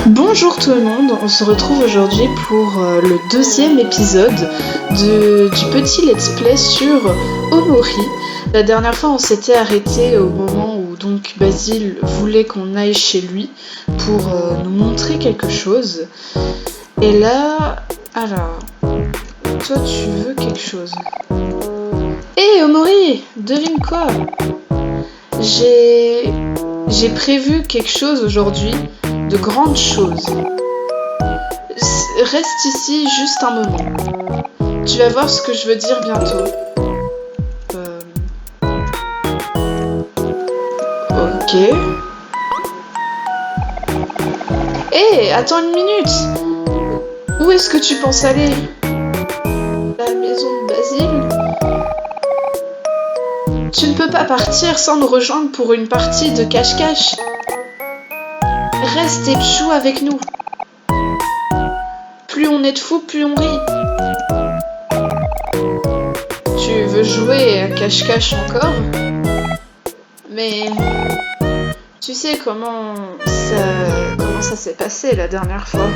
Bonjour tout le monde, on se retrouve aujourd'hui pour le deuxième épisode du petit let's play sur Omori. La dernière fois on s'était arrêté au moment où donc Basile voulait qu'on aille chez lui pour nous montrer quelque chose. Et là, alors, toi tu veux quelque chose. Hé Omori, devine quoi? J'ai prévu quelque chose aujourd'hui, de grandes choses. Reste ici juste un moment. Tu vas voir ce que je veux dire bientôt. Ok. Hé, attends une minute. Où est-ce que tu penses aller? La maison de Basile? Tu ne peux pas partir sans nous rejoindre pour une partie de cache-cache. Reste et joue avec nous. Plus on est de fous, plus on rit. Tu veux jouer à cache-cache encore? Mais tu sais comment ça s'est passé la dernière fois?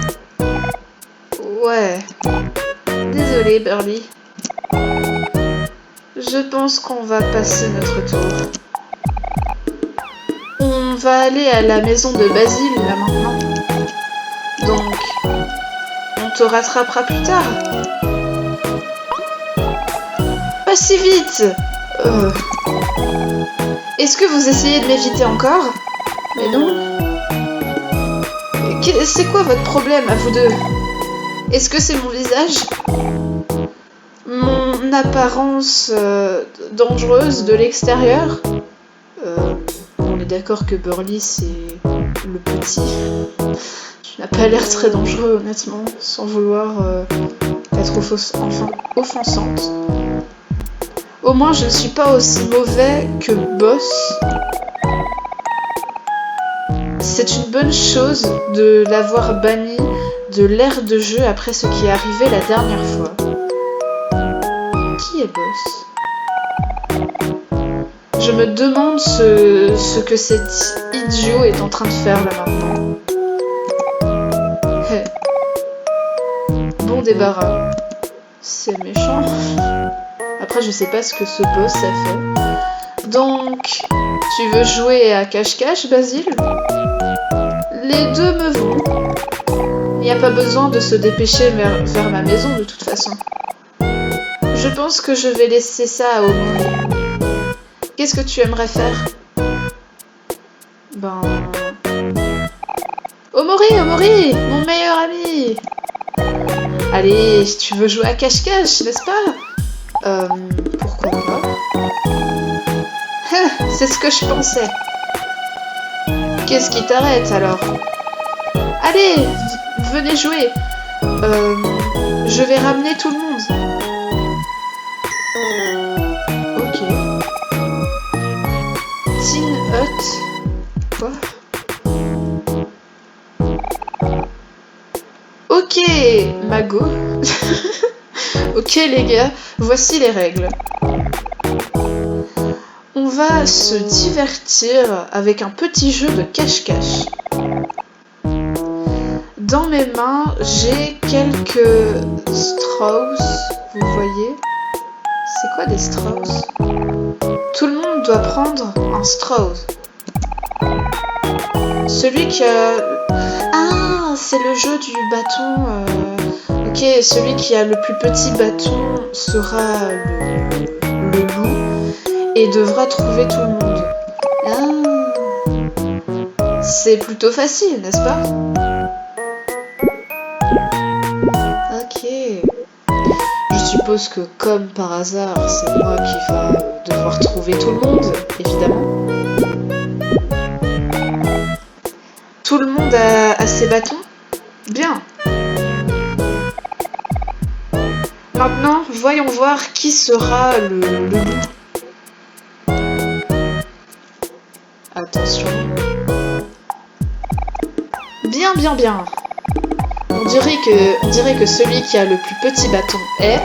Ouais. Désolée, Burly. Je pense qu'on va passer notre tour. On va aller à la maison de Basile là maintenant. Donc, on te rattrapera plus tard. Pas si vite. Est-ce que vous essayez de m'éviter encore? Mais non. C'est quoi votre problème à vous deux? Est-ce que c'est mon visage? Mon apparence dangereuse de l'extérieur? On est d'accord que Burly c'est le petit. Tu n'as pas l'air très dangereux honnêtement, sans vouloir être offensante. Au moins je ne suis pas aussi mauvais que Boss. C'est une bonne chose de l'avoir banni de l'ère de jeu après ce qui est arrivé la dernière fois. Qui est Boss? Je me demande ce que cet idiot est en train de faire là maintenant. Hey. Bon débarras. C'est méchant. Après je sais pas ce que ce boss a fait. Donc, tu veux jouer à cache-cache, Basile? Les deux me vont. Il n'y a pas besoin de se dépêcher vers ma maison de toute façon. Je pense que je vais laisser ça à Omori. Qu'est-ce que tu aimerais faire? Omori, mon meilleur ami! Allez, tu veux jouer à cache-cache, n'est-ce pas? Pourquoi pas? C'est ce que je pensais. Qu'est-ce qui t'arrête alors? Allez, venez jouer. Je vais ramener tout le monde. Ok. Tin Hut. Quoi? Ok, Mago. Ok les gars, voici les règles. On va se divertir avec un petit jeu de cache-cache. Dans mes mains, j'ai quelques Strauss, vous voyez? C'est quoi des Strauss? Tout le monde doit prendre un Strauss. Celui qui a... Ah, c'est le jeu du bâton. Ok, celui qui a le plus petit bâton sera le loup et devra trouver tout le monde. Ah, c'est plutôt facile, n'est-ce pas? Ok. Je suppose que comme par hasard, c'est moi qui va devoir trouver tout le monde, évidemment. Tout le monde a ses bâtons? Bien. Maintenant, voyons voir qui sera le loup. Attention. Bien. On dirait que celui qui a le plus petit bâton est...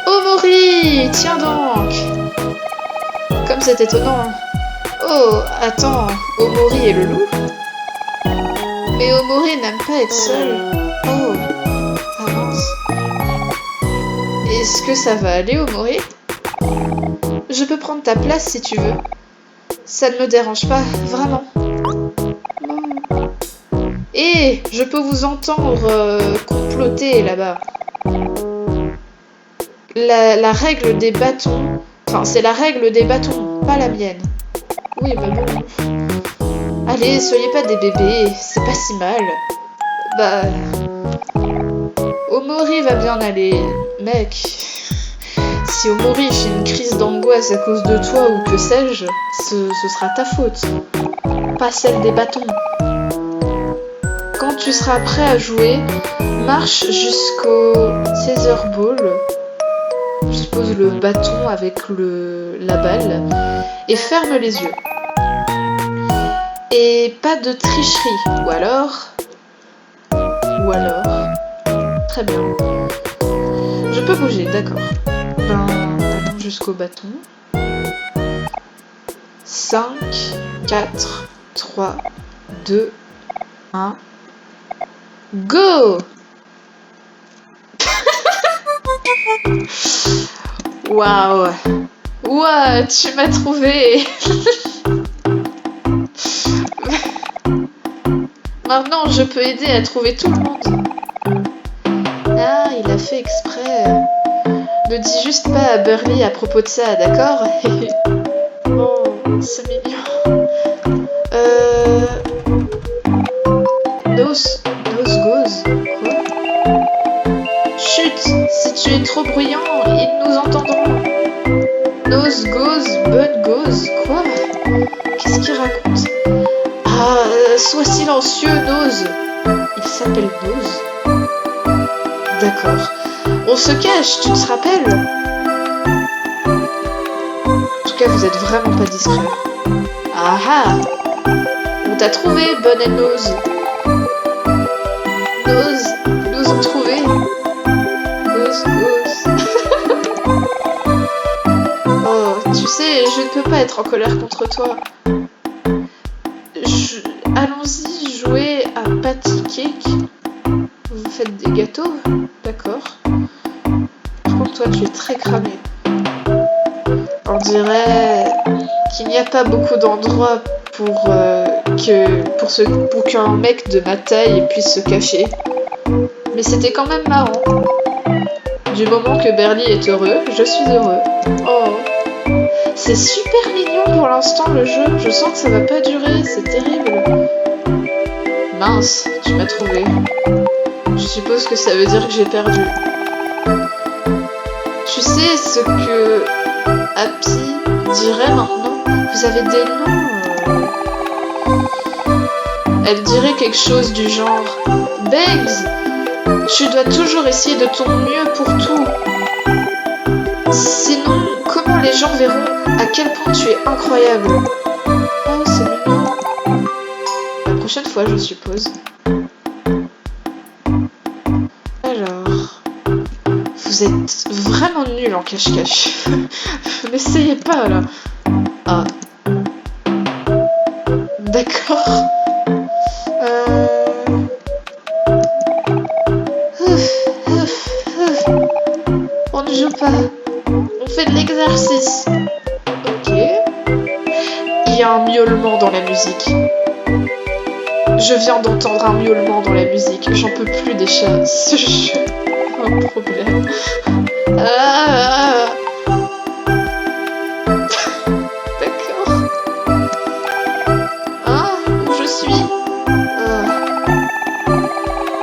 Omori! Tiens donc! Comme c'est étonnant. Oh, attends, Omori est le loup? Mais Omori n'aime pas être seul. Oh, avance. Est-ce que ça va aller, Omori? Je peux prendre ta place si tu veux. Ça ne me dérange pas, vraiment. Hé, je peux vous entendre comploter là-bas. La règle des bâtons... Enfin, c'est la règle des bâtons, pas la mienne. Oui, bah bon. Allez, soyez pas des bébés, c'est pas si mal. Bah... Omori va bien aller, mec. Si Omori fait une crise d'angoisse à cause de toi ou que sais-je, ce sera ta faute, pas celle des bâtons. Quand tu seras prêt à jouer, marche jusqu'au Caesar Ball. Je suppose le bâton avec la balle. Et ferme les yeux. Et pas de tricherie. Ou alors... Très bien. Je peux bouger, d'accord. Ben, allons jusqu'au bâton. 5, 4, 3, 2, 1... Go! Waouh! Ouah, tu m'as trouvé! Maintenant, je peux aider à trouver tout le monde. Ah, il a fait exprès. Ne dis juste pas à Burly à propos de ça, d'accord? Oh, c'est mignon. Nose goes. Quoi? Chut! Si tu es trop bruyant, ils nous entendront. Nose goes, Bud goes. Quoi? Qu'est-ce qu'il raconte? Ah, sois silencieux, Nose. Il s'appelle Nose. D'accord. On se cache, tu te rappelles? En tout cas, vous êtes vraiment pas discret. Ah ah! On t'a trouvé, Bud et Nose. Nose, ils nous ont trouvés. Nose. Oh, tu sais, je ne peux pas être en colère contre toi. Allons-y jouer à Patty Cake. Vous faites des gâteaux? D'accord. Par contre, toi, tu es très cramé. On dirait qu'il n'y a pas beaucoup d'endroits pour qu'un mec de ma taille puisse se cacher. Mais c'était quand même marrant. Du moment que Burly est heureux, je suis heureux. Oh, c'est super mignon pour l'instant le jeu. Je sens que ça va pas durer, c'est terrible. Mince, tu m'as trouvé. Je suppose que ça veut dire que j'ai perdu. Tu sais ce que Happy dirait maintenant? Vous avez des noms Elle dirait quelque chose du genre Bugs, tu dois toujours essayer de ton mieux pour tout. Sinon, comment les gens verront à quel point tu es incroyable? Oh, c'est mignon. La prochaine fois, je suppose. Alors... Vous êtes vraiment nul en cache-cache. N'essayez pas, là. Ah. D'accord. On ne joue pas. On fait de l'exercice. Ok. Il y a un miaulement dans la musique. Je viens d'entendre un miaulement dans la musique. J'en peux plus des chats. Ce jeu a un problème. D'accord. Ah, où je suis?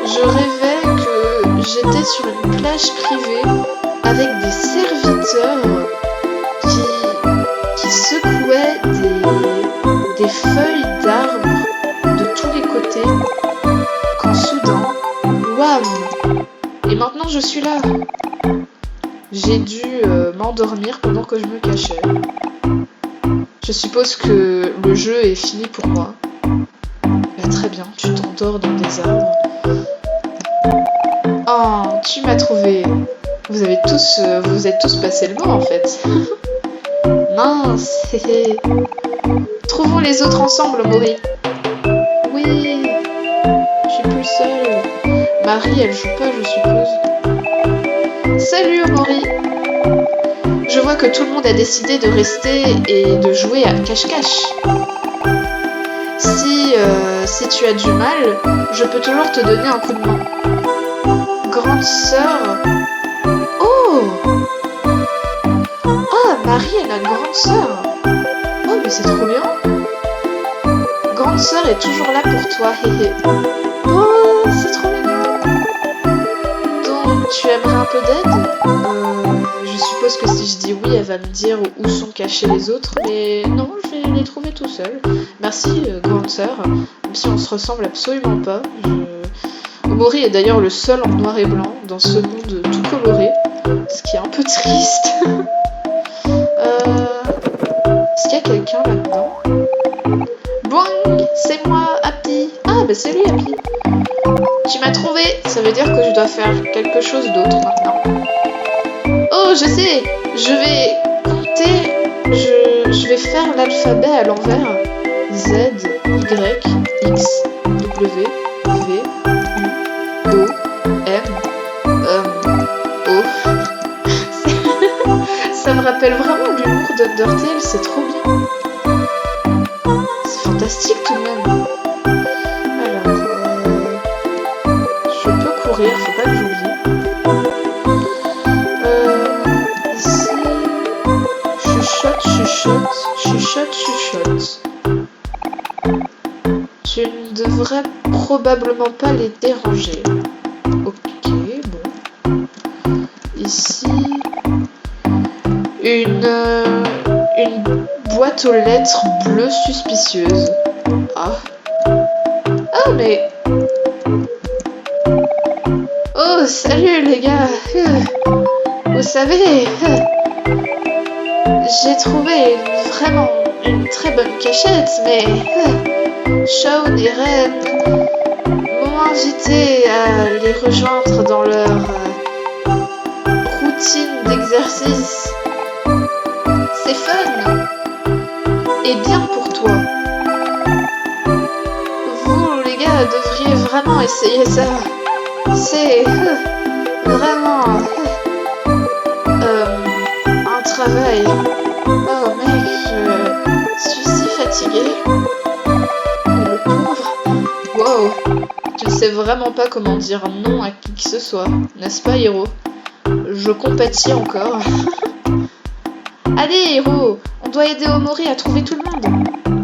Je rêvais que j'étais sur une plage privée avec des serviteurs qui secouaient des feuilles d'arbres de tous les côtés, quand soudain, wham! Et maintenant je suis là. J'ai dû m'endormir pendant que je me cachais. Je suppose que le jeu est fini pour moi. Bah, très bien, tu t'endors dans des arbres. Oh, tu m'as trouvé. Vous êtes tous passé le mot en fait. Mince. Trouvons les autres ensemble, Mori. Oui. Marie, elle joue pas, je suppose. Salut Omori! Je vois que tout le monde a décidé de rester et de jouer à cache-cache. Si tu as du mal, je peux toujours te donner un coup de main. Grande sœur... Oh! Ah, Marie, elle a une grande sœur. Oh, mais c'est trop bien. Grande sœur est toujours là pour toi, héhé. Oh, c'est trop mignon. Donc, tu aimerais un peu d'aide? Je suppose que si je dis oui, elle va me dire où sont cachés les autres, mais non, je vais les trouver tout seul. Merci, grande sœur, même si on se ressemble absolument pas. Omori est d'ailleurs le seul en noir et blanc dans ce monde tout coloré, ce qui est un peu triste. Est-ce qu'il y a quelqu'un là-dedans? Boing, c'est moi, Happy. Ah, bah c'est lui, Happy. Tu m'as trouvé, ça veut dire que je dois faire quelque chose d'autre maintenant. Oh, je sais, je vais compter, je vais faire l'alphabet à l'envers. Z, Y, X, W, V, U, O, M, O. Ça me rappelle vraiment l'humour d'Undertale, c'est trop bien. C'est fantastique tout de même. Alors, je peux courir, faut pas que j'oublie. Ici, chuchote, chuchote, chuchote, chuchote. Tu ne devrais probablement pas les déranger. Ok, bon. Ici, une boîte aux lettres bleues suspicieuses. Ah. Ah, mais... Oh, salut les gars. Vous savez, j'ai trouvé vraiment une très bonne cachette, mais Shaun et Ren m'ont invité à les rejoindre dans leur routine d'exercice. C'est fun et bien pour toi. Vous les gars devriez vraiment essayer ça. C'est vraiment un travail. Oh mec, je suis si fatiguée. Le pauvre. Wow, tu ne sais vraiment pas comment dire non à qui que ce soit, n'est-ce pas, Hiro? Je compatis encore. Allez, Hiro, on doit aider Omori à trouver tout le monde.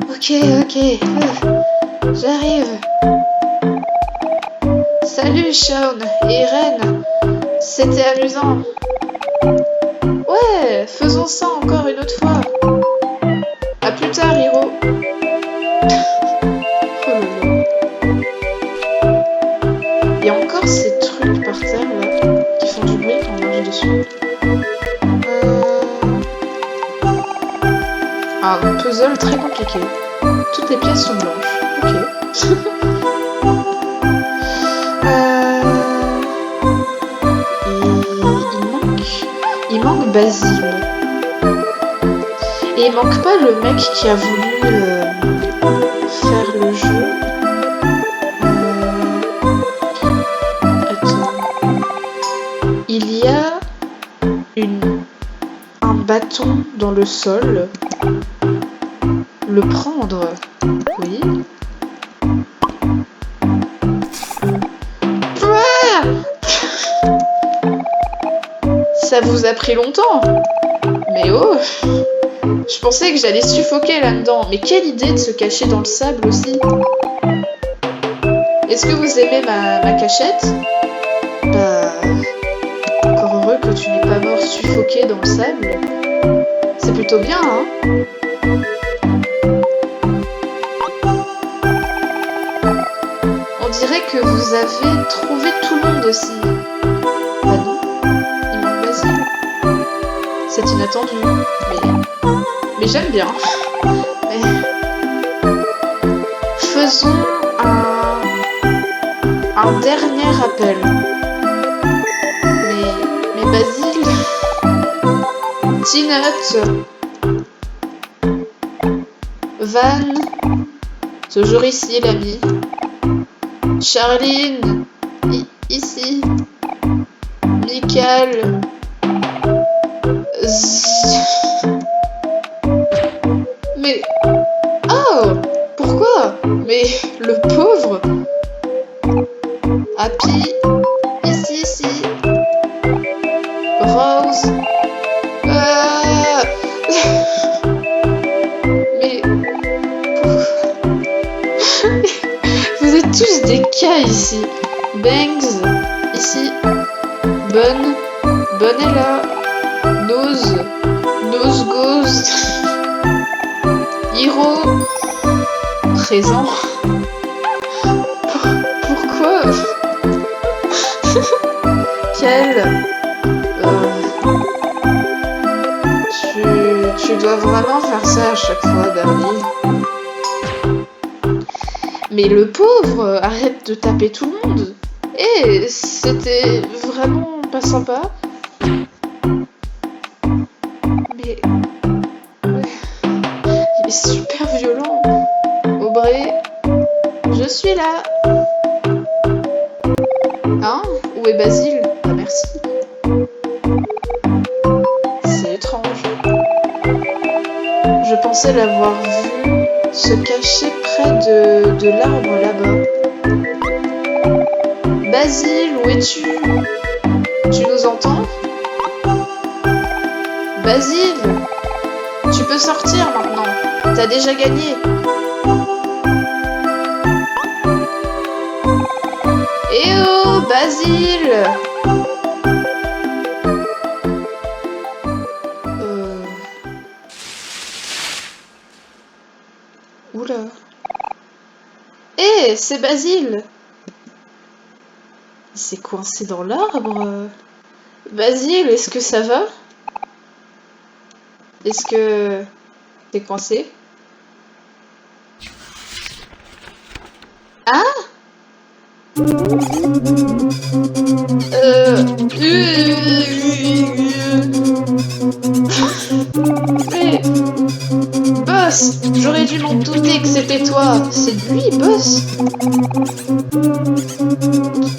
Ok, j'arrive. Salut, Shaun et Ren. C'était amusant. Ouais, faisons ça encore une autre fois. À plus tard, Hiro. Il y a encore ces trucs par terre là qui font du bruit quand on marche dessus. Un puzzle très compliqué. Toutes les pièces sont blanches. Ok. Il manque Basile. Et il manque pas le mec qui a voulu faire le jeu. Attends. Il y a un bâton dans le sol. Le prendre. Oui. Ça vous a pris longtemps. Mais oh, je pensais que j'allais suffoquer là-dedans. Mais quelle idée de se cacher dans le sable aussi. Est-ce que vous aimez ma cachette? Bah, encore heureux que tu n'es pas mort suffoqué dans le sable. C'est plutôt bien, hein? On dirait que vous avez trouvé tout le monde aussi. Bah non, il manque Basile. C'est inattendu, mais j'aime bien. Mais... Faisons un dernier appel. Mais Basile... Tinette... Van... Toujours ici, l'ami. Charline... Ici. Michael. Mais... Oh! Pourquoi? Mais le pauvre! Happy. Ici. Rose. Mais... Vous êtes tous des cas ici. Bangs. Ici. Bonne. Bonne est là. Nose. Nose goes. Hiro. Présent. Pourquoi? Quel? Tu dois vraiment faire ça à chaque fois, Bernie. Mais le pauvre, arrête de taper tout le monde. Et c'était vraiment pas sympa. Mais... il est super violent. Aubrey, je suis là. Hein? Où est Basile? Ah, merci. C'est étrange. Je pensais l'avoir vu se cacher près de l'arbre là-bas. Basile, où es-tu? Tu nous entends? Basile, tu peux sortir maintenant. T'as déjà gagné. Eh oh, Basile! Oula. Eh, c'est Basile! Il s'est coincé dans l'arbre. Basile, est-ce que ça va? Est-ce que t'es coincé? Ah? Mais... Boss, j'aurais dû m'en douter que c'était toi. C'est lui, Boss.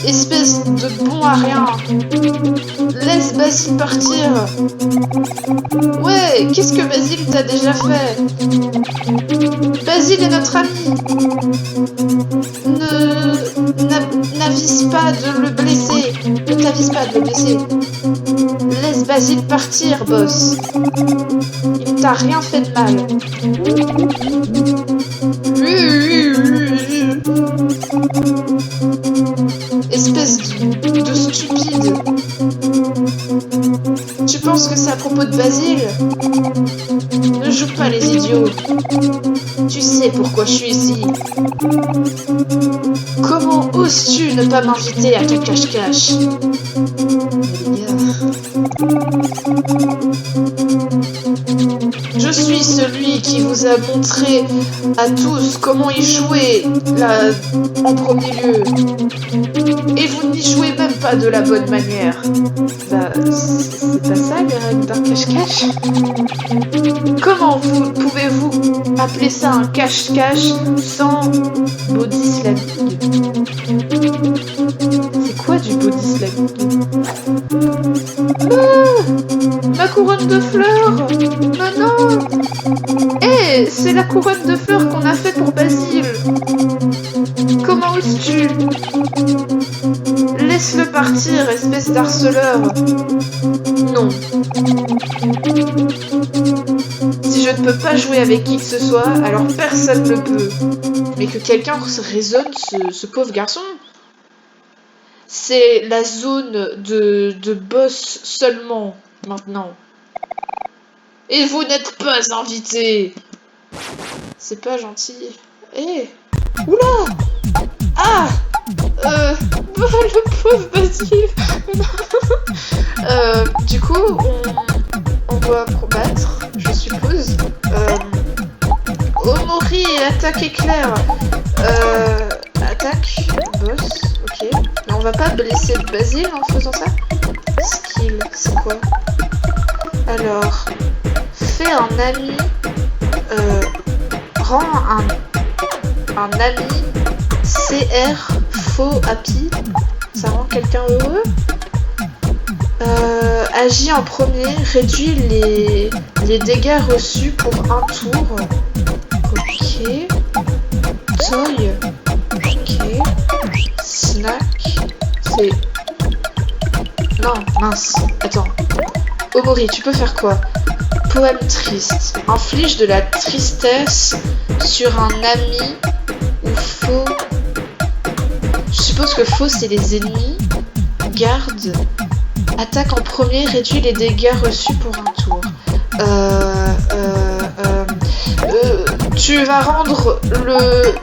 Espèce de bon à rien. Laisse Basile partir. Ouais, qu'est-ce que Basile t'a déjà fait? Basile est notre ami. N'avise pas de le blesser. Ne t'avise pas de le blesser. Laisse Basile partir, Boss. Il t'a rien fait de mal. Espèce de stupide. Tu penses que c'est à propos de Basile? Ne joue pas les idiots. Tu sais pourquoi je suis ici. Comment oses-tu ne pas m'inviter à ton cache-cache? Je suis celui qui vous a montré à tous comment y jouer là, en premier lieu. Et vous n'y jouez même pas de la bonne manière. Bah, c'est pas ça les règles d'un cache-cache? Comment pouvez-vous appeler ça un cache-cache sans body slamming? C'est quoi du body slamming? Ah, ma couronne de fleurs! Mais non! Eh, c'est la couronne de fleurs qu'on a fait pour Basile! Comment oses-tu? Laisse-le partir, espèce d'harceleur! Non. Si je ne peux pas jouer avec qui que ce soit, alors personne ne peut. Mais que quelqu'un raisonne ce pauvre garçon. C'est la zone de boss seulement, maintenant. Et vous n'êtes pas invité. C'est pas gentil. Eh, oula. Ah, le pauvre Basile. Du coup, on doit combattre, je suppose. Omori, attaque éclair. Attaque, boss, ok. Mais on va pas blesser Basile en faisant ça. Skill, c'est quoi? Alors, fais un ami. Rends un ami CR faux happy. Ça rend quelqu'un quelqu'un heureux. Agis en premier, réduis les dégâts reçus pour un tour. Ok. Toy. Ok. Snack. C'est... Non, mince. Attends. Omori, tu peux faire quoi? Poème triste. Inflige de la tristesse sur un ami ou faux. Je suppose que faux, c'est les ennemis. Garde. Attaque en premier, réduit les dégâts reçus pour un tour. Tu vas rendre le...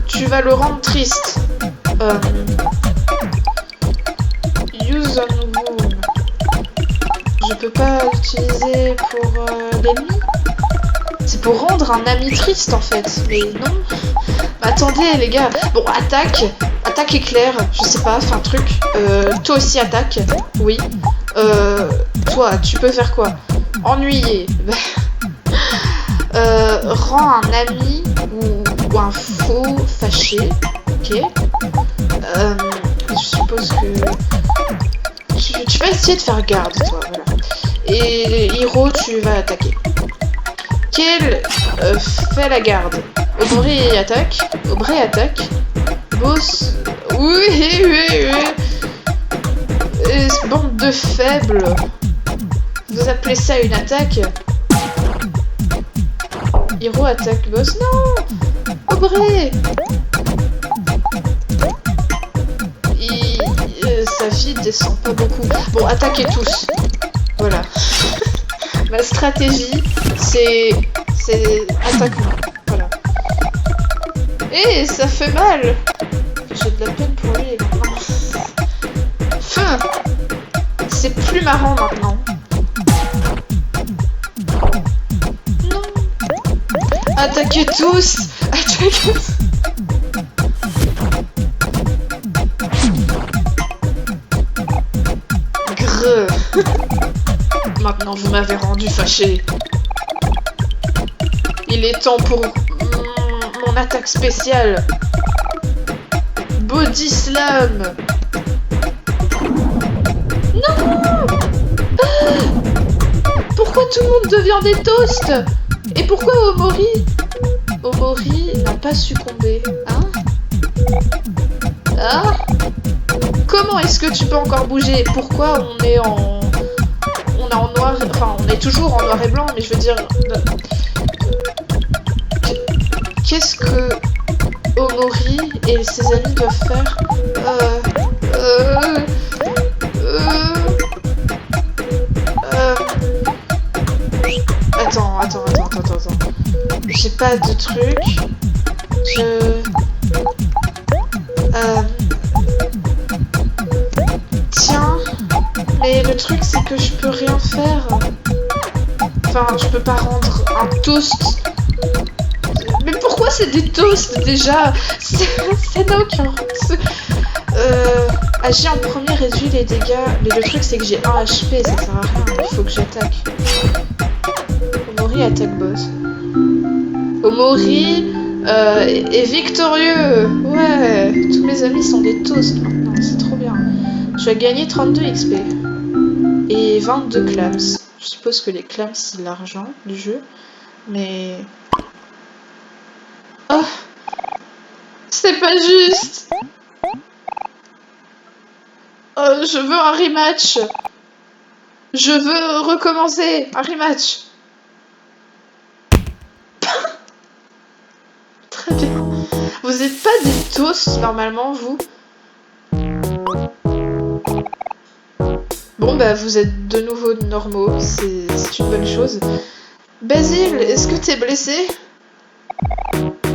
Tu vas le rendre triste. Use on wound. Je peux pas l'utiliser pour l'ennemi. C'est pour rendre un ami triste en fait. Mais non. Attendez les gars. Bon, attaque. Attaque éclair. Je sais pas, fais un truc. Toi aussi attaque. Oui. Toi, tu peux faire quoi? Ennuyer. Rends un ami ou un faux fâché. Ok. Je suppose que... Tu vas essayer de faire garde, toi. Voilà. Et Hiro, tu vas attaquer. Quel fait la garde? Omori attaque. Aubrey attaque. Boss. Oui. Bande de faibles. Vous appelez ça une attaque? Hiro attaque boss. Non! Aubrey! Sa vie descend pas beaucoup. Bon, attaquez tous. Voilà. Ma stratégie, c'est attaque-moi. Voilà. Et ça fait mal. J'ai de la peine pour lui maintenant. Fin. C'est plus marrant maintenant. Non. Attaquez tous. Attaquez tous. Maintenant, vous m'avez rendu fâché. Il est temps pour mon attaque spéciale. Body Slam. Non! Pourquoi tout le monde devient des toasts? Et pourquoi Omori n'a pas succombé? Hein? Ah? Comment est-ce que tu peux encore bouger? Pourquoi on est en noir, enfin on est toujours en noir et blanc, mais je veux dire, qu'est-ce que Omori et ses amis doivent faire? Attends. J'ai pas de truc. Tiens, mais le truc c'est que je peux rien faire. Enfin, je peux pas rendre un toast. Mais pourquoi c'est des toasts déjà? Ça n'a aucun... Agir en premier réduit les dégâts. Mais le truc c'est que j'ai 1 HP, ça sert à rien, il faut que j'attaque. Omori attaque boss. Omori est victorieux. Ouais, tous mes amis sont des toasts maintenant, c'est trop bien. Je vais gagner 32 XP. Et 22 clams. Je suppose que les clams c'est l'argent du jeu. Mais... Oh! C'est pas juste! Oh, je veux un rematch! Je veux recommencer! Un rematch! Très bien. Vous êtes pas des toasts normalement, vous? Bon bah vous êtes de nouveau normaux, c'est une bonne chose. Basile, est-ce que t'es blessé?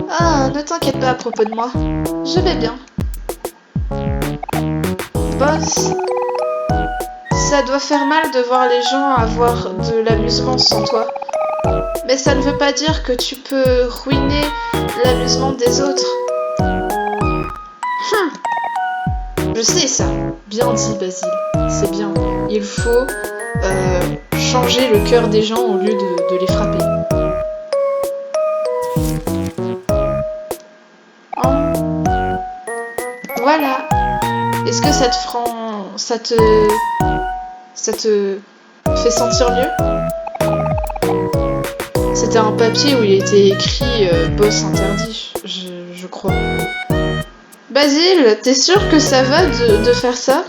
Ah, ne t'inquiète pas à propos de moi. Je vais bien. Boss, ça doit faire mal de voir les gens avoir de l'amusement sans toi. Mais ça ne veut pas dire que tu peux ruiner l'amusement des autres. Je sais ça. Bien dit, Basile. C'est bien. Il faut changer le cœur des gens au lieu de les frapper. Oh. Voilà. Est-ce que ça te rend ça te fait sentir mieux? C'était un papier où il était écrit boss interdit, je crois. Basile, t'es sûr que ça va de faire ça?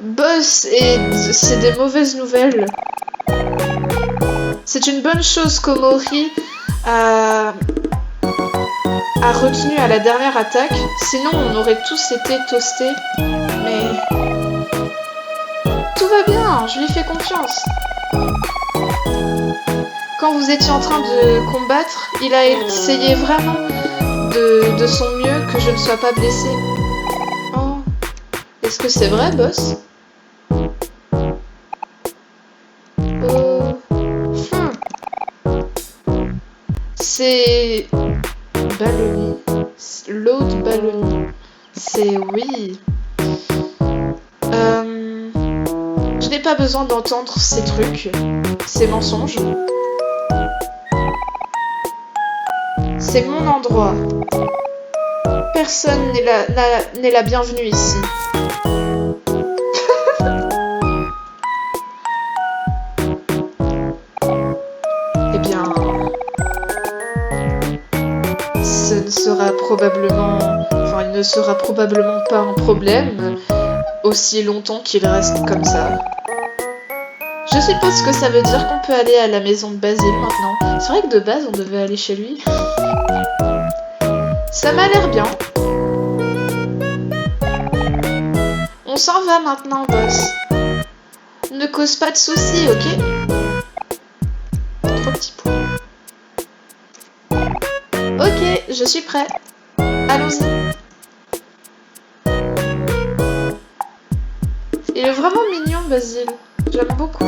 Boss, et c'est des mauvaises nouvelles. C'est une bonne chose qu'Omori a retenu à la dernière attaque, sinon on aurait tous été toastés. Mais tout va bien, je lui fais confiance. Quand vous étiez en train de combattre, il a essayé vraiment de son mieux que je ne sois pas blessée. Oh, est-ce que c'est vrai, boss? C'est... Balloni. L'autre Balloni. C'est... oui. Je n'ai pas besoin d'entendre ces trucs. Ces mensonges. C'est mon endroit. Personne n'est la bienvenue ici. Eh bien... il ne sera probablement pas un problème aussi longtemps qu'il reste comme ça. Je suppose que ça veut dire qu'on peut aller à la maison de Basile maintenant. C'est vrai que de base on devait aller chez lui. Ça m'a l'air bien. On s'en va maintenant, boss. Ne cause pas de soucis, ok? Trop petit point. Ok, je suis prêt. Allons-y. Il est vraiment mignon, Basile. J'aime beaucoup.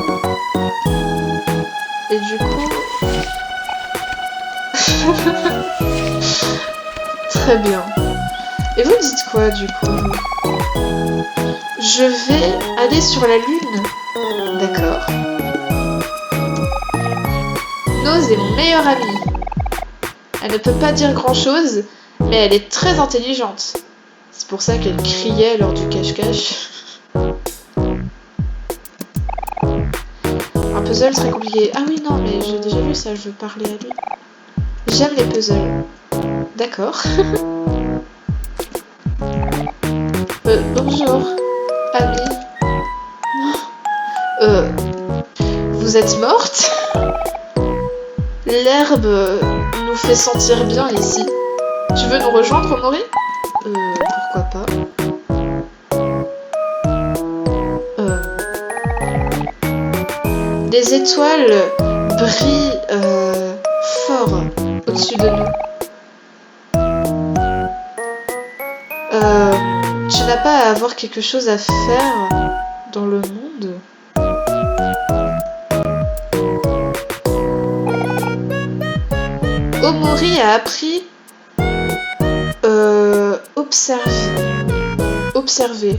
Et du coup... Très bien. Et vous dites quoi, du coup? Je vais aller sur la lune. D'accord. Nose est mon meilleur ami. Elle ne peut pas dire grand-chose, mais elle est très intelligente. C'est pour ça qu'elle criait lors du cache-cache. Un puzzle très compliqué. Ah oui, non, mais j'ai déjà vu ça, je veux parler à lui. J'aime les puzzles. D'accord. Bonjour, ami. Vous êtes morte? L'herbe nous fait sentir bien ici. Tu veux nous rejoindre, Omori? Pourquoi pas. Des étoiles brillent fort au-dessus de nous. Tu n'as pas à avoir quelque chose à faire dans le monde? Omori a appris observer.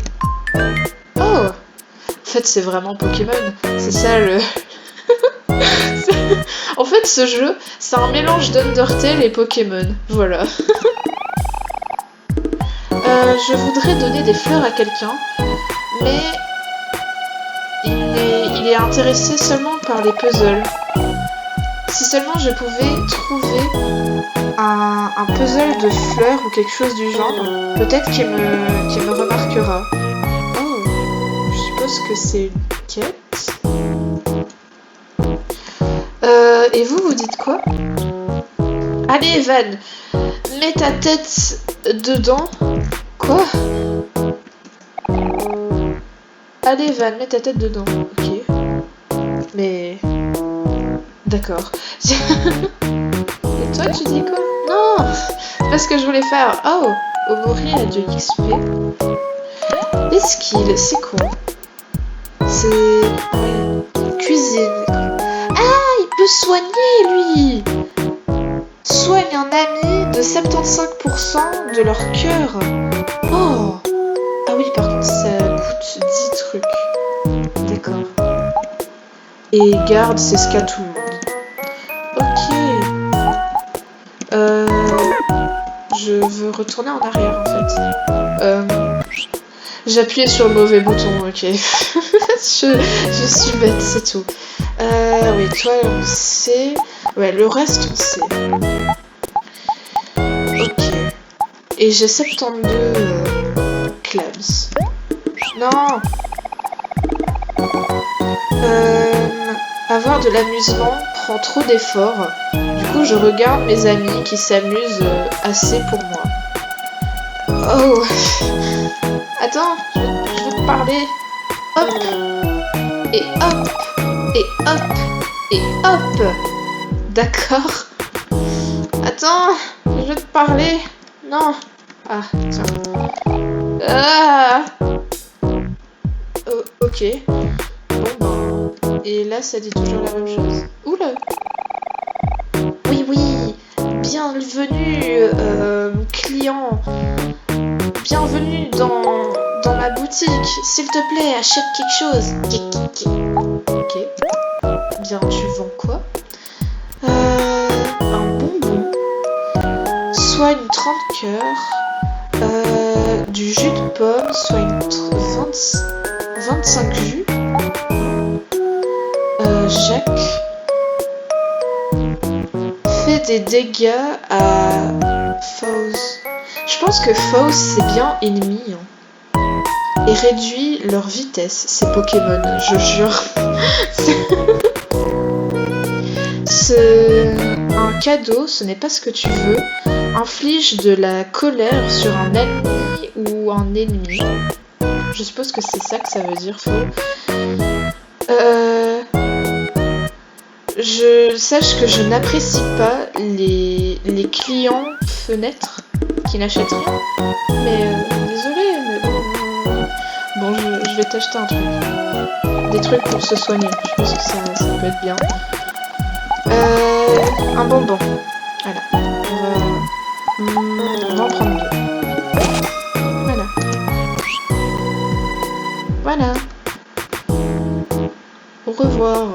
Oh! En fait, c'est vraiment Pokémon. C'est ça le... En fait, ce jeu, c'est un mélange d'Undertale et Pokémon. Voilà. Je voudrais donner des fleurs à quelqu'un, mais il est intéressé seulement par les puzzles. Si seulement je pouvais trouver un puzzle de fleurs ou quelque chose du genre, peut-être qu'il me remarquera. Oh, je suppose que c'est une quête. Et vous dites quoi? Allez, Evan, mets ta tête dedans. Quoi? Allez, Evan, mets ta tête dedans. Ok. Mais... D'accord. Et toi, tu dis quoi? Non! C'est pas ce que je voulais faire. Oh! Omori a de l'XP. Les skills, c'est quoi? C'est... cuisine. Ah! Il peut soigner, lui! Soigne un ami de 75% de leur cœur. Oh! Ah oui, par contre, ça coûte 10 trucs. D'accord. Et garde, c'est ce qu'a tout le monde. Ok. je veux retourner en arrière en fait. J'appuyais sur le mauvais bouton, ok. je suis bête, c'est tout. Oui, toi on sait. Ouais, le reste on sait. Ok. Et j'ai 72 clams. Non. Avoir de l'amusement prend trop d'efforts. Du coup, je regarde mes amis qui s'amusent assez pour moi. Oh. Attends, je veux te parler. Hop. Et hop. Et hop. Et hop. D'accord. Attends, je veux te parler. Non. Ah, tiens. Ah. Ok. Bon, ben. Et là, ça dit toujours la même chose. Oula. Oui, oui. Bienvenue, client. Bienvenue dans ma boutique. S'il te plaît, achète quelque chose. Ok. Bien, tu vends quoi? Un bonbon. Soit une 30 cœurs. Du jus de pomme, soit une 25 jus. Jacques fait des dégâts à foes. Je pense que foes c'est bien ennemi. Hein. Et réduit leur vitesse, ces Pokémon, je jure. Un cadeau, ce n'est pas ce que tu veux. Inflige de la colère sur un ennemi ou un ennemi. Je suppose que c'est ça que ça veut dire, faux. Je sache que je n'apprécie pas les clients fenêtres qui n'achètent rien. Mais désolé, mais bon. Bon, je vais t'acheter un truc. Des trucs pour se soigner. Je pense que ça peut être bien. Un bonbon. Voilà. On va en prendre deux. Voilà. Voilà. Au revoir.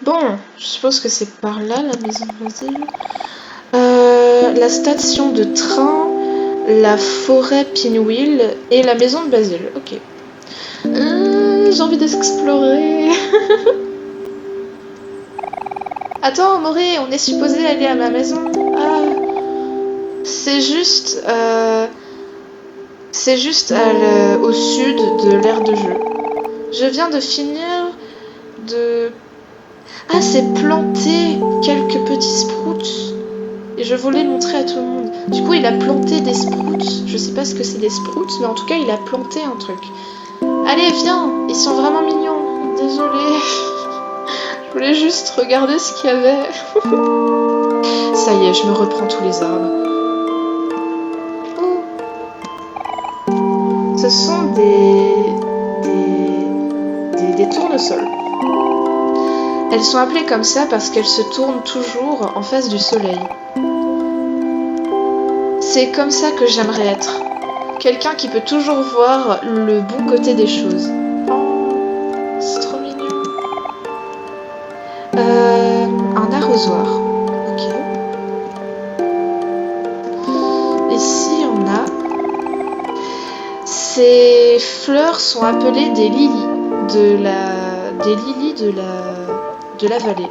Bon, je suppose que c'est par là la maison de Basile. La station de train, la forêt Pinwheel et la maison de Basile. Ok. J'ai envie d'explorer. Attends, Moré, on est supposé aller à ma maison. Ah. C'est juste au sud de l'aire de jeu. Je viens de finir de... Ah, c'est planter quelques petits sprouts. Et je voulais le montrer à tout le monde. Du coup, il a planté des sprouts. Je sais pas ce que c'est des sprouts, mais en tout cas, il a planté un truc. Allez, viens. Ils sont vraiment mignons. Désolée. Je voulais juste regarder ce qu'il y avait. Ça y est, je me reprends tous les arbres. Oh. Ce sont des tournesols. Elles sont appelées comme ça parce qu'elles se tournent toujours en face du soleil. C'est comme ça que j'aimerais être. Quelqu'un qui peut toujours voir le bon côté des choses. Oh, c'est trop mignon. Un arrosoir. Ok. Ici, on a... Ces fleurs sont appelées des lilies de la vallée.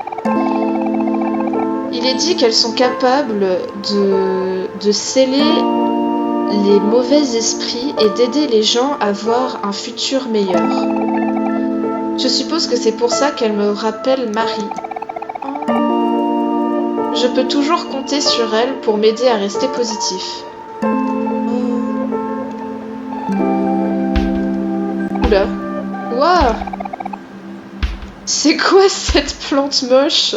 Il est dit qu'elles sont capables de sceller les mauvais esprits et d'aider les gens à voir un futur meilleur. Je suppose que c'est pour ça qu'elle me rappelle Marie. Je peux toujours compter sur elle pour m'aider à rester positif. Oula. Waouh. C'est quoi cette plante moche?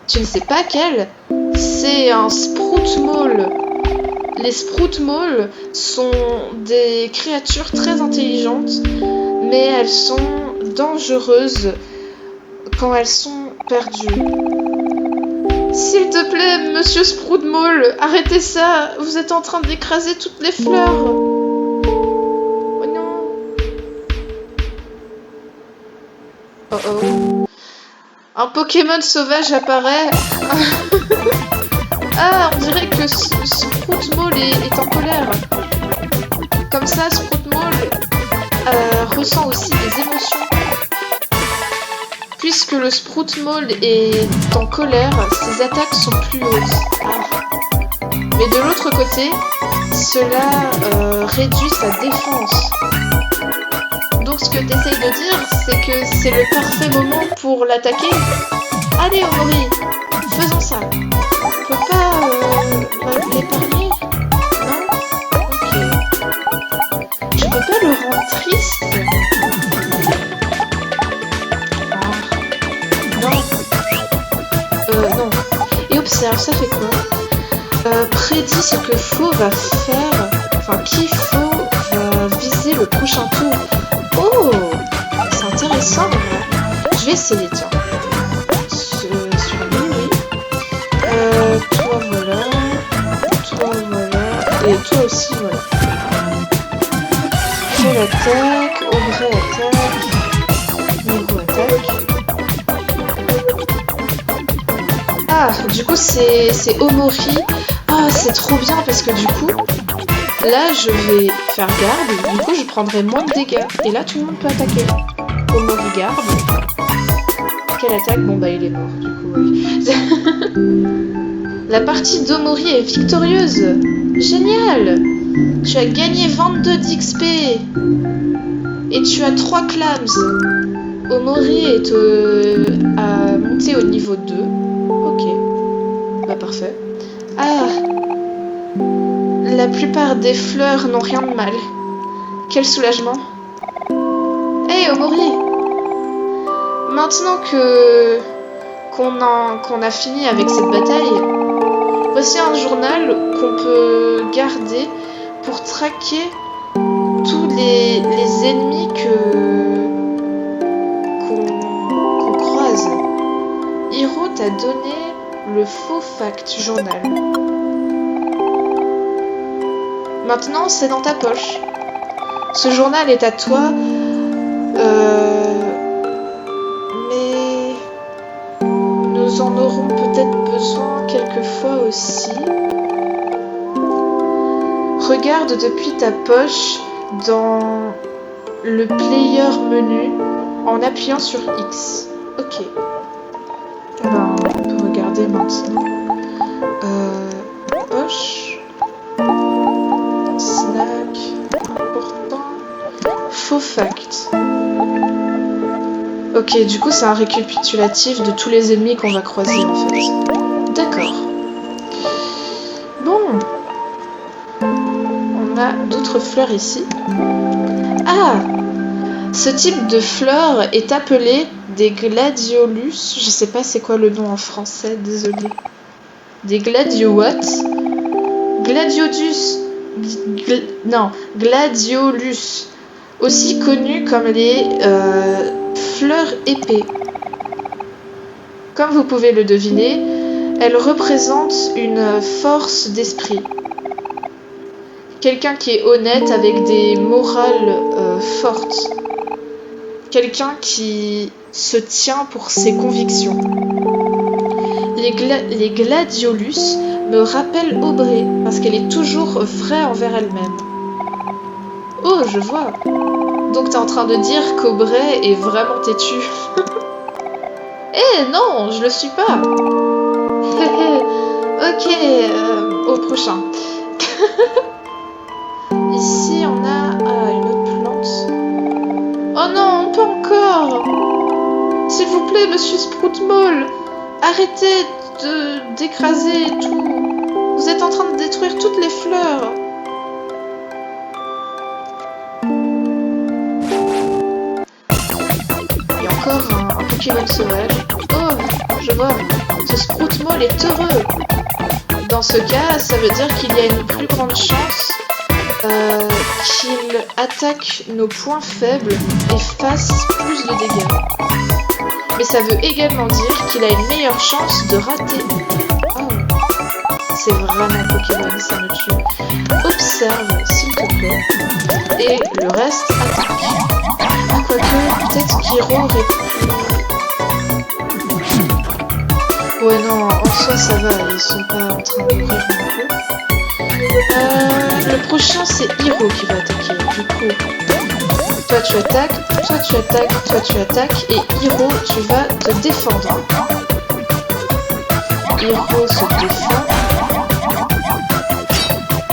Tu ne sais pas quelle? C'est un sprout mole. Les sprout moles sont des créatures très intelligentes, mais elles sont dangereuses quand elles sont perdues. S'il te plaît, monsieur sprout mole, arrêtez ça. Vous êtes en train d'écraser toutes les fleurs. Oh non. Oh oh. Un Pokémon sauvage apparaît. Ah, on dirait que Sproutmaul est en colère. Comme ça, Sproutmaul ressent aussi des émotions. Puisque le Sproutmaul est en colère, ses attaques sont plus hautes. Ah. Mais de l'autre côté, cela réduit sa défense. Donc ce que tu essayes de dire, c'est que c'est le parfait moment pour l'attaquer. Allez Omori, faisons ça. On peut pas l'épargner? Non? Ok. Je peux pas le rendre triste? Non. Et observe, ça fait quoi? Prédit ce que Faux va faire. Enfin, qui Faux va viser le prochain tour. Oh, c'est intéressant. Je vais essayer, tiens. Sur lui. Toi, voilà. Toi, voilà. Et toi aussi, voilà. Quelle attaque? Ombre attaque. Niveau attaque. Ah, du coup c'est Omori. Ah, c'est trop bien parce que du coup, là je vais faire garde, du coup je prendrai moins de dégâts. Et là tout le monde peut attaquer. Omori garde. Quelle attaque? Bon bah il est mort, du coup oui. La partie d'Omori est victorieuse. Génial! Tu as gagné 22 d'XP. Et tu as 3 clams. Omori est à monter au niveau 2. Ok, bah parfait. Ah, la plupart des fleurs n'ont rien de mal. Quel soulagement. Hey Omori, maintenant qu'on a fini avec cette bataille, voici un journal qu'on peut garder pour traquer tous les ennemis qu'on croise. Hiro t'a donné le faux fact journal. Maintenant, c'est dans ta poche. Ce journal est à toi, mais nous en aurons peut-être besoin quelquefois aussi. Regarde depuis ta poche dans le player menu en appuyant sur X. Ok. Ben, on peut regarder maintenant. Poche. Snack. Important. Faux fact. Ok, du coup c'est un récapitulatif de tous les ennemis qu'on va croiser en fait. D'accord. Bon. On a d'autres fleurs ici. Ah! Ce type de fleurs est appelé des gladiolus. Je sais pas c'est quoi le nom en français, désolé. Des gladio-what? Gladiolus. Gladiolus. Aussi connus comme les fleurs épées. Comme vous pouvez le deviner, elles représentent une force d'esprit. Quelqu'un qui est honnête avec des morales fortes. Quelqu'un qui se tient pour ses convictions. Les gladiolus me rappellent Aubrey parce qu'elle est toujours vraie envers elle-même. Oh, je vois. Donc t'es en train de dire qu'Aubrey est vraiment têtu. Eh non, je le suis pas. Ok, au prochain. Ici on a une autre plante. Oh non, pas encore. S'il vous plaît, monsieur Sproutmaul, arrêtez d'écraser tout. Vous êtes en train de détruire toutes les fleurs. Il y a encore un Pokémon sauvage. Oh, je vois. Ce Sproutmaul est heureux. Dans ce cas, ça veut dire qu'il y a une plus grande chance qu'il attaque nos points faibles et fasse plus de dégâts. Mais ça veut également dire qu'il a une meilleure chance de rater. Oh, c'est vraiment Pokémon, ça me tue. Observe, s'il te plaît. Et le reste, attaque. Quoique, peut-être qu'Hiro aurait pu... Ouais, non, en soi, ça va, ils sont pas en train de mourir non plus. Le prochain, c'est Hiro qui va attaquer. Du coup, toi tu attaques, toi tu attaques, toi tu attaques, et Hiro, tu vas te défendre. Hiro se défend.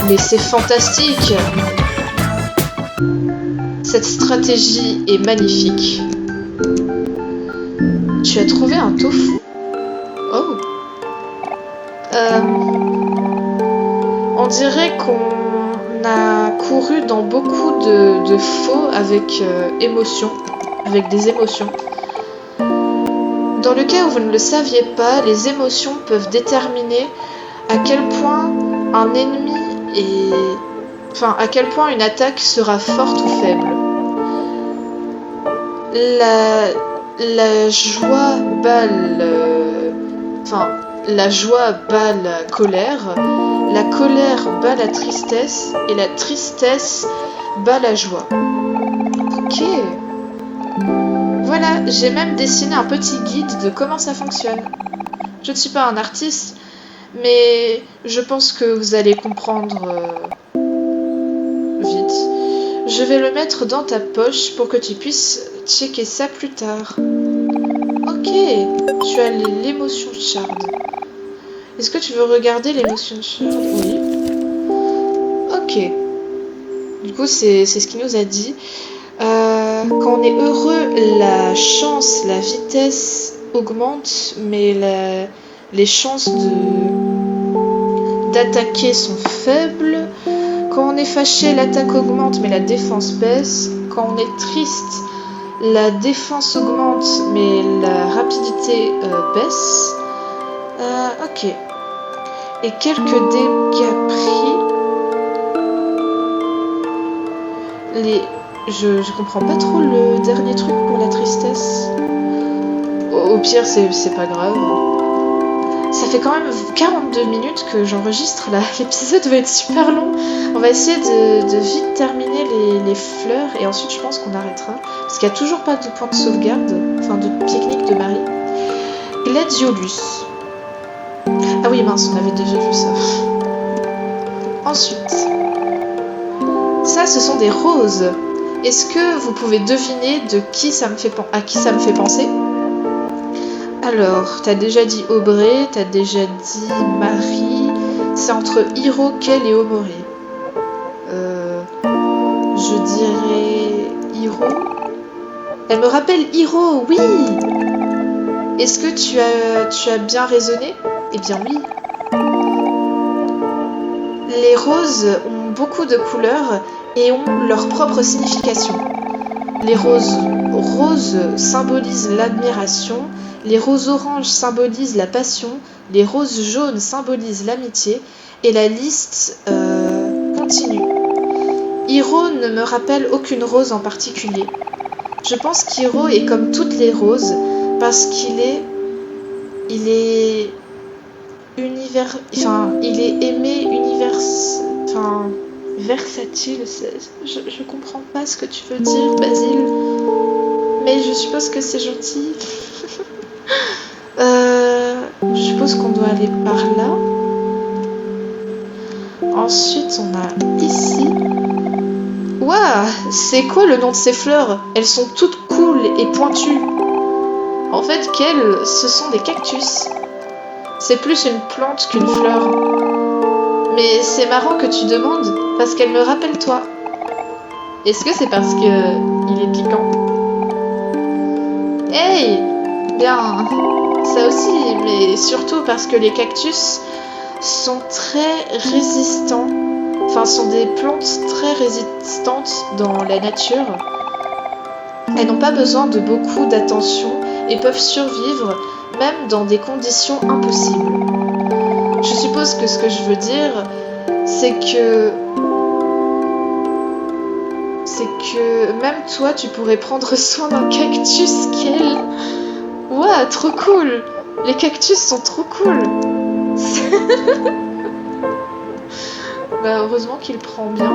Mais c'est fantastique! Cette stratégie est magnifique. Tu as trouvé un tofu? Oh! On dirait qu'on a couru dans beaucoup de faux avec émotion, avec des émotions. Dans le cas où vous ne le saviez pas, les émotions peuvent déterminer à quel point un ennemi est... Enfin, à quel point une attaque sera forte ou faible. La joie bat la joie bat la colère bat la tristesse, et la tristesse bat la joie. Ok. Voilà, j'ai même dessiné un petit guide de comment ça fonctionne. Je ne suis pas un artiste, mais je pense que vous allez comprendre vite. Je vais le mettre dans ta poche pour que tu puisses checker ça plus tard. Ok, tu as l'émotion shard. Est-ce que tu veux regarder l'émotion shard? Oui. Ok. Du coup, c'est ce qu'il nous a dit. Quand on est heureux, la chance, la vitesse augmente, mais les chances d'attaquer sont faibles. Quand on est fâché, l'attaque augmente, mais la défense baisse. Quand on est triste, la défense augmente, mais la rapidité baisse. Ok. Et quelques dégâts pris. Je comprends pas trop le dernier truc pour la tristesse. Au pire, c'est pas grave. Ça fait quand même 42 minutes que j'enregistre là. L'épisode va être super long. On va essayer de vite terminer les fleurs et ensuite je pense qu'on arrêtera. Parce qu'il n'y a toujours pas de point de sauvegarde, enfin de pique-nique de Marie. Gladiolus. Ah oui, mince, on avait déjà vu ça. Ensuite, ça, ce sont des roses. Est-ce que vous pouvez deviner à qui ça me fait penser? Alors, t'as déjà dit Aubrey, t'as déjà dit Marie. C'est entre Hiro, Kel et Omori. Je dirais Hiro. Elle me rappelle Hiro, oui. Est-ce que tu as bien raisonné? Eh bien oui. Les roses ont beaucoup de couleurs et ont leur propre signification. Les roses symbolisent l'admiration, les roses oranges symbolisent la passion, les roses jaunes symbolisent l'amitié, et la liste continue. Hiro ne me rappelle aucune rose en particulier. Je pense qu'Hiro est comme toutes les roses parce qu'il est aimé versatile. Je comprends pas ce que tu veux dire, Basile, mais je suppose que c'est gentil. Je suppose qu'on doit aller par là. Ensuite, on a ici. Waouh, c'est quoi le nom de ces fleurs? Elles sont toutes cool et pointues. En fait, ce sont des cactus. C'est plus une plante qu'une fleur. Mais c'est marrant que tu demandes, parce qu'elle me rappelle toi. Est-ce que c'est parce que il est piquant? Hey! Bien, ça aussi, mais surtout parce que les cactus sont très résistants. Enfin, sont des plantes très résistantes dans la nature. Elles n'ont pas besoin de beaucoup d'attention et peuvent survivre même dans des conditions impossibles. Je suppose que ce que je veux dire, c'est que même toi, tu pourrais prendre soin d'un cactus, Kel. Ouah, trop cool! Les cactus sont trop cool! Bah, heureusement qu'il prend bien.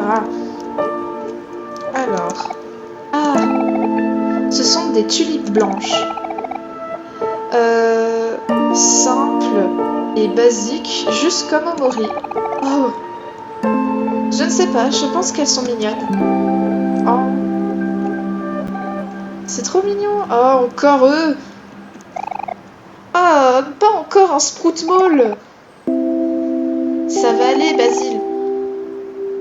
Ah. Alors. Ah! Ce sont des tulipes blanches. et basique, juste comme Omori. Oh. Je ne sais pas, je pense qu'elles sont mignonnes. Oh. C'est trop mignon. Oh, encore eux. Ah, pas encore un Sprout Mall. Ça va aller, Basile.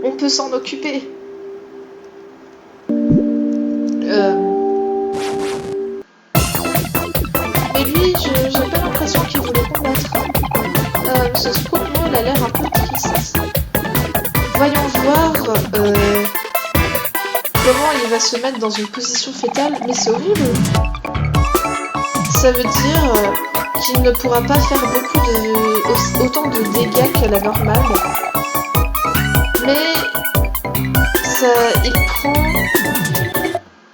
On peut s'en occuper. Mais lui, j'ai pas l'impression qu'il voulait combattre. Ce Sprout Mall a l'air un peu triste. Voyons voir comment il va se mettre dans une position fétale. Mais c'est horrible. Ça veut dire qu'il ne pourra pas faire autant de dégâts qu'à la normale. Mais ça,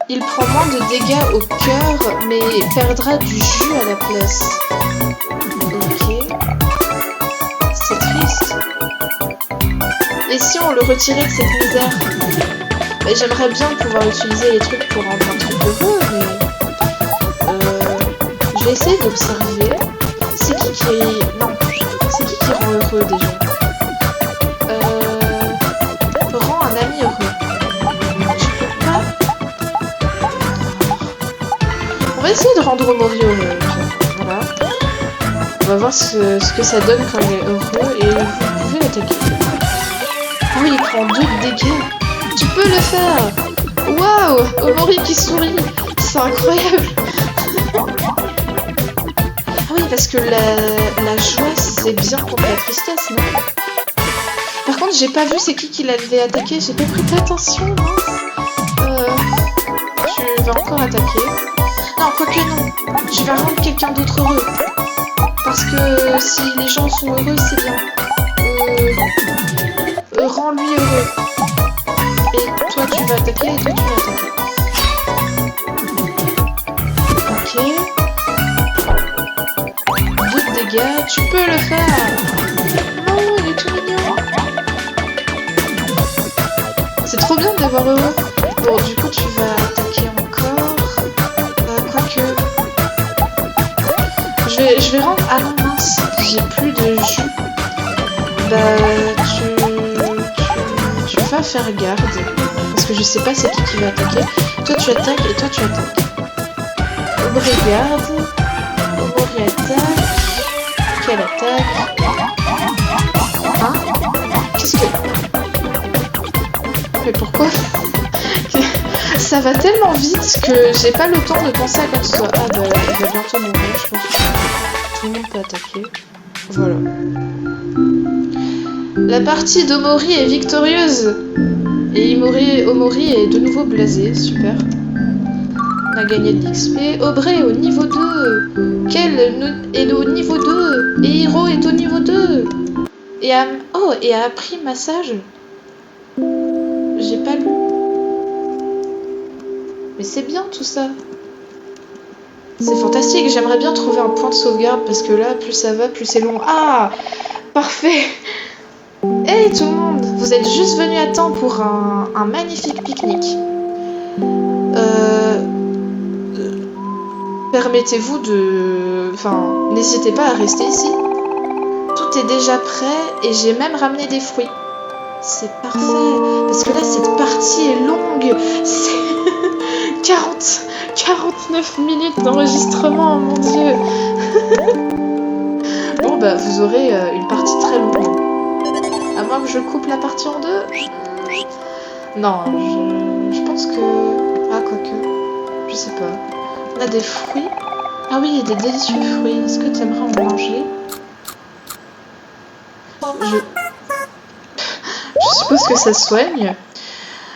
il prend moins de dégâts au cœur, mais perdra du jus à la place. Ok. C'est triste. Et si on le retirait de cette misère? Bah, j'aimerais bien pouvoir utiliser les trucs pour rendre un truc heureux, mais... je vais essayer d'observer. C'est qui Non. C'est qui rend heureux, déjà? Rend un ami heureux. Tu peux pas... On va essayer de rendre Omori heureux. Voilà. On va voir ce que ça donne quand il est heureux, et vous pouvez l'attaquer. Ah oui, il prend 2 dégâts. Tu peux le faire. Waouh, Omori qui sourit. C'est incroyable. Ah oui, parce que la joie, c'est bien contre la tristesse, non? Par contre, j'ai pas vu c'est qui l'avait attaqué. J'ai pas prêté attention, mince. Tu vas encore attaquer. Non, quoique non. Je vais rendre quelqu'un d'autre heureux. Parce que si les gens sont heureux, c'est bien. Rends-lui heureux. Et toi, tu vas attaquer, et toi, tu vas attaquer. Ok. 2 dégâts, tu peux le faire. Non, il est tout mignon. C'est trop bien d'avoir heureux. Bon, du coup, tu vas attaquer encore. Quoique... Je vais rendre... Ah non, mince. J'ai plus de jus. Bah, tu vas faire garde. Parce que je sais pas c'est qui va attaquer. Toi, tu attaques et toi, tu attaques. Omori garde. Omori attaque. Quelle attaque? Hein? Qu'est-ce que... Mais pourquoi? Ça va tellement vite que j'ai pas le temps de penser à quoi que ce soit. Ah bah, il va bientôt mourir, je pense. Tout le monde peut attaquer. Voilà. La partie d'Omori est victorieuse. Et Omori est de nouveau blasé. Super. On a gagné de l'XP. Aubrey est au niveau 2. Kel est au niveau 2. Et Hiro est au niveau 2. Et a appris massage. J'ai pas lu. Mais c'est bien tout ça. C'est fantastique. J'aimerais bien trouver un point de sauvegarde parce que là, plus ça va, plus c'est long. Ah, parfait. Hey tout le monde, vous êtes juste venus à temps pour un magnifique pique-nique. Permettez-vous de... Enfin, n'hésitez pas à rester ici. Tout est déjà prêt et j'ai même ramené des fruits. C'est parfait, parce que là, cette partie est longue. C'est 49 minutes d'enregistrement, mon Dieu. Bon, bah, vous aurez une partie très longue. À moins que je coupe la partie en 2. Non, je pense que... Ah, quoique. Je sais pas. On a des fruits. Ah oui, il y a des délicieux fruits. Est-ce que tu aimerais en manger? Je suppose que ça soigne.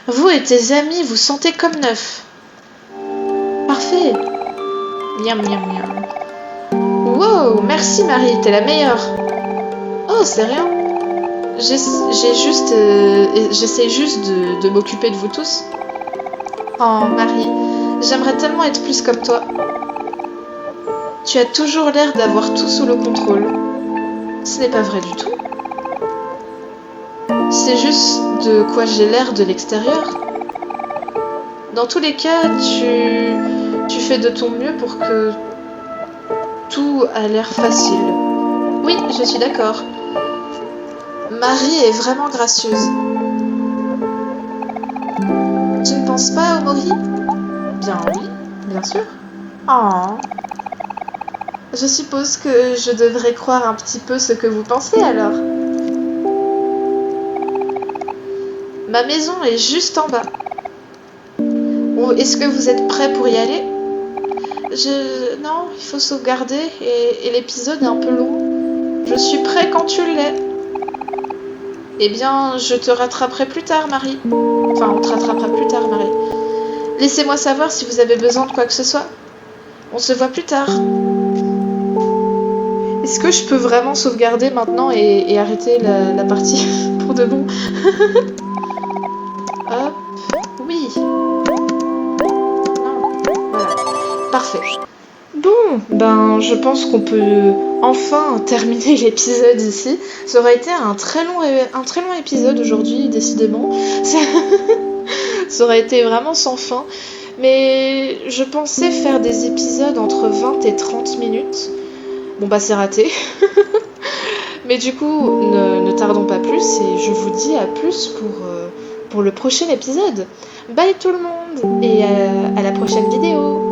Vous et tes amis vous sentez comme neuf. Parfait. Miam, miam, miam. Wow, merci Marie, t'es la meilleure. Oh, c'est rien. J'essaie juste de m'occuper de vous tous. Oh Marie, j'aimerais tellement être plus comme toi. Tu as toujours l'air d'avoir tout sous le contrôle. Ce n'est pas vrai du tout. C'est juste de quoi j'ai l'air de l'extérieur. Dans tous les cas, tu fais de ton mieux pour que tout a l'air facile. Oui, je suis d'accord. Marie est vraiment gracieuse. Tu ne penses pas, Omori? Bien oui, bien sûr. Oh. Je suppose que je devrais croire un petit peu ce que vous pensez alors. Ma maison est juste en bas. Est-ce que vous êtes prêts pour y aller? Non, il faut sauvegarder et l'épisode est un peu long. Je suis prêt quand tu l'es. Eh bien, je te rattraperai plus tard, Marie. Enfin, on te rattrapera plus tard, Marie. Laissez-moi savoir si vous avez besoin de quoi que ce soit. On se voit plus tard. Est-ce que je peux vraiment sauvegarder maintenant et arrêter la partie pour de bon? Hop. Oui. Non. Voilà. Parfait. Bon, ben je pense qu'on peut enfin terminer l'épisode ici. Ça aurait été un très long épisode aujourd'hui, décidément. Ça aurait été vraiment sans fin. Mais je pensais faire des épisodes entre 20 et 30 minutes. Bon bah c'est raté. Mais du coup, ne tardons pas plus et je vous dis à plus pour le prochain épisode. Bye tout le monde et à la prochaine vidéo.